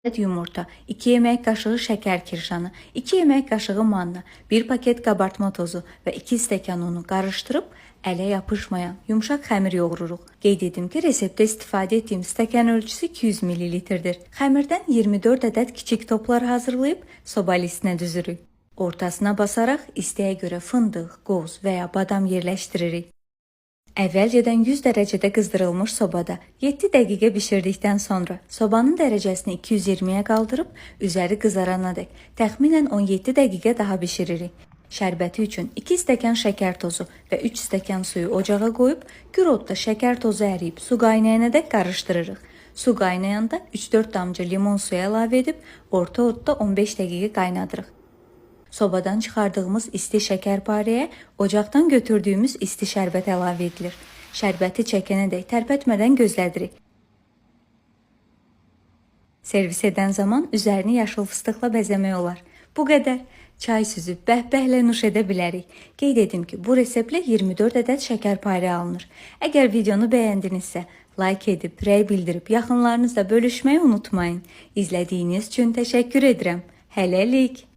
Yumurta, 2 yemək qaşığı şəkər kirşanı, 2 yemək qaşığı manna, 1 paket qabartma tozu və 2 stəkan unu qarışdırıb ələ yapışmayan yumşaq xəmir yoğururuq. Qeyd edim ki, reseptdə istifadə etdiyim stəkan ölçüsü 200 ml-dir. Xəmirdən 24 ədəd kiçik toplar hazırlayıb soba listinə düzürük. Ortasına basaraq istəyə görə fındıq, qoz və ya badam yerləşdiririk. Əvvəlcədən 100 dərəcədə qızdırılmış sobada 7 dəqiqə bişirdikdən sonra sobanın dərəcəsini 220-yə qaldırıb üzəri qızaranadək təxminən 17 dəqiqə daha bişiririk. Şərbəti üçün 2 stəkan şəkər tozu və 3 stəkan suyu ocağa qoyub gür odda şəkər tozu əriyib su qaynayana dək qarışdırırıq. Su qaynayanda 3-4 damcı limon suyu əlavə edib orta odda 15 dəqiqə qaynadırıq. Sobadan çıxardığımız isti şəkərparəyə ocaqdan götürdüyümüz isti şərbət əlavə edilir. Şərbəti çəkənədək tərpətmədən gözlədirik. Servis edən zaman üzərini yaşıl fıstıqla bəzəmək olar. Bu qədər. Çay süzüb bəhbəhlə nuş edə bilərik. Qeyd edim ki, bu reseptlə 24 ədəd şəkərparə alınır. Əgər videonu bəyəndinizsə, like edib, rəy bildirib, yaxınlarınızla bölüşməyi unutmayın. İzlədiyiniz üçün təşəkkür edirəm. Hələlik.